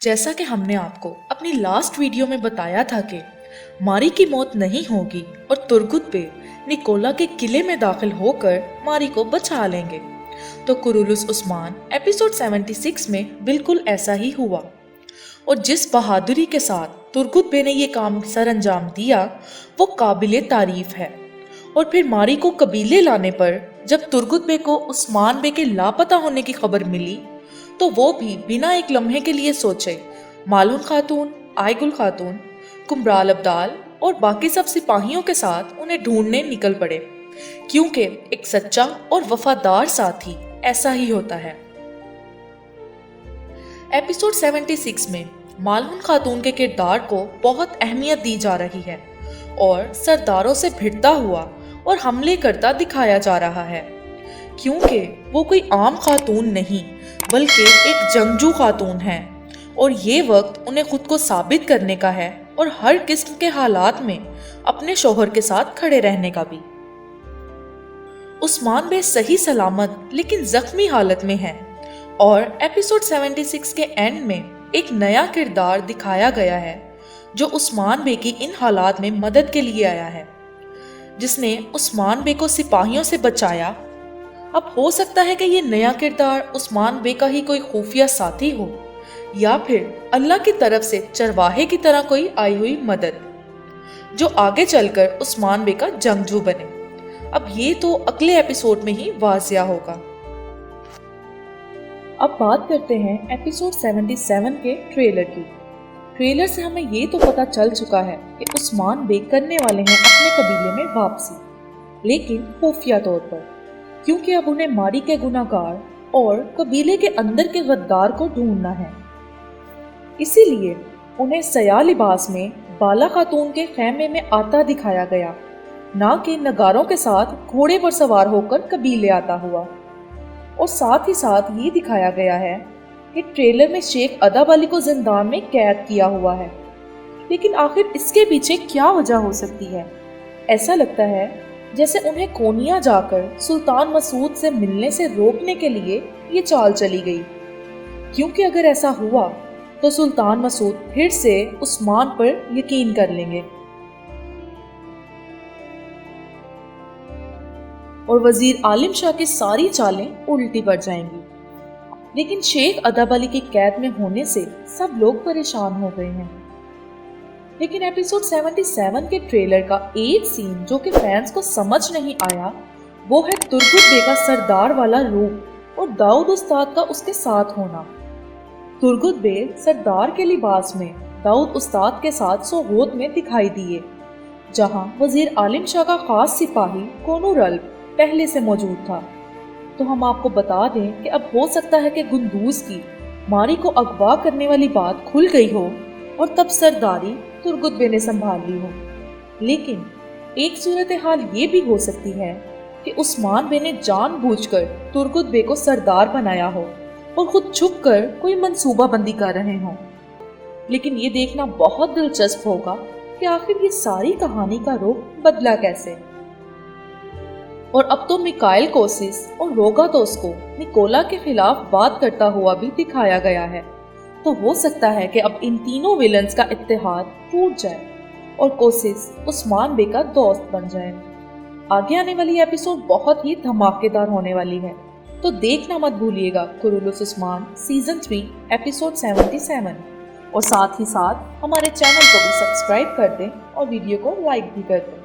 जैसा कि हमने आपको अपनी लास्ट वीडियो में बताया था कि मारी की मौत नहीं होगी और तुर्गुत बे निकोला के किले में दाखिल होकर मारी को बचा लेंगे, तो कुरुलुस उस्मान एपिसोड 76 में बिल्कुल ऐसा ही हुआ। और जिस बहादुरी के साथ तुर्गुत बे ने ये काम सरअंजाम दिया वो काबिले तारीफ है। और फिर मारी को कबीले लाने पर जब तुर्गुत बे को उस्मान बे के लापता होने की खबर मिली तो वो भी बिना एक लम्हे के लिए सोचे मालून खातून, आयगुल खातून, कुमराल अब्दाल और बाकी सब सिपाहियों के साथ उन्हें ढूंढने निकल पड़े, क्योंकि एक सच्चा और वफादार साथी ऐसा ही होता है। एपिसोड 76 में मालून खातून के किरदार को बहुत अहमियत दी जा रही है और सरदारों से भिड़ता हुआ और हमले करता दिखाया जा रहा है, क्योंकि वो कोई आम खातून नहीं बल्कि एक जंगजू खातून है और ये वक्त उन्हें खुद को साबित करने का है और हर किस्म के हालात में अपने शौहर के साथ खड़े रहने का भी। उस्मान बे सही सलामत लेकिन जख्मी हालत में है और एपिसोड 76 के एंड में एक नया किरदार दिखाया गया है जो उस्मान बे की इन हालात में मदद के लिए आया है, जिसने उस्मान बे को सिपाहियों से बचाया। अब हो सकता है कि ये नया किरदार उस्मान बे का ही कोई खुफिया साथी हो या फिर अल्लाह की तरफ से चरवाहे की तरह कोई आई हुई मदद जो आगे चलकर उस्मान बे का जंगजू बने। अब ये तो अगले एपिसोड में ही वाज़िया होगा। अब बात करते हैं एपिसोड 77 के ट्रेलर की। ट्रेलर से हमें ये तो पता चल चुका है कि उस्मान बे करने वाले हैं अपने कबीले में वापसी, लेकिन खुफिया तौर पर, क्योंकि अब उन्हें मारी के गुनाहगार और कबीले के अंदर के गद्दार को ढूंढना है। इसीलिए उन्हें सया लिबास में बाला खातून के खैमे में आता दिखाया गया, ना कि नगारों के साथ घोड़े पर सवार होकर कबीले आता हुआ। और साथ ही साथ ये दिखाया गया है कि ट्रेलर में शेख अदब अली को जिंदान में कैद किया हुआ है, लेकिन आखिर इसके पीछे क्या वजह हो सकती है? ऐसा लगता है जैसे उन्हें कोनिया जाकर सुल्तान मसूद से मिलने से रोकने के लिए ये चाल चली गई, क्योंकि अगर ऐसा हुआ तो सुल्तान मसूद फिर से उस्मान पर यकीन कर लेंगे और वजीर आलिम शाह की सारी चालें उल्टी पड़ जाएंगी। लेकिन शेख अदब अली के कैद में होने से सब लोग परेशान हो गए हैं। लेकिन एपिसोड 77 के ट्रेलर का एक सीन जो कि फैंस को समझ नहीं आया वो है तुर्गुत बे का सरदार वाला रूप और दाऊद उस्ताद का उसके साथ होना। तुर्गुत बे सरदार के लिबास में दाऊद उस्ताद के साथ सोगोत में दिखाई दिए, जहां वजीर आलिम शाह का खास सिपाही कोनूरल पहले से मौजूद था। तो हम आपको बता दें कि अब हो सकता है कि गुंदूज की मारी को अगवा करने वाली बात खुल गई हो और तब सरदारी तुर्गुत बे ने संभाल ली हो। लेकिन एक सूरत हाल ये भी हो सकती है कि उस्मान बे ने जानबूझकर तुर्गुत बे को सरदार बनाया हो और खुद छुपकर कोई मंसूबाबंदी कर रहे हों। लेकिन ये देखना बहुत दिलचस्प होगा कि आखिर ये सारी कहानी का रुख बदला कैसे। और अब तो मिकाइल कोसिस और रोगातोस को निकोला के खिलाफ बात करता हुआ भी दिखाया गया है। तो हो सकता है कि अब इन तीनों विलन्स का इत्तेहाद टूट जाए और कोसिस उस्मान बे का दोस्त बन जाए। आगे आने वाली एपिसोड बहुत ही धमाकेदार होने वाली है, तो देखना मत भूलिएगा कुरुलुस उस्मान सीजन 3 एपिसोड 77। और साथ ही साथ हमारे चैनल को भी सब्सक्राइब कर दें और वीडियो को लाइक भी कर दें।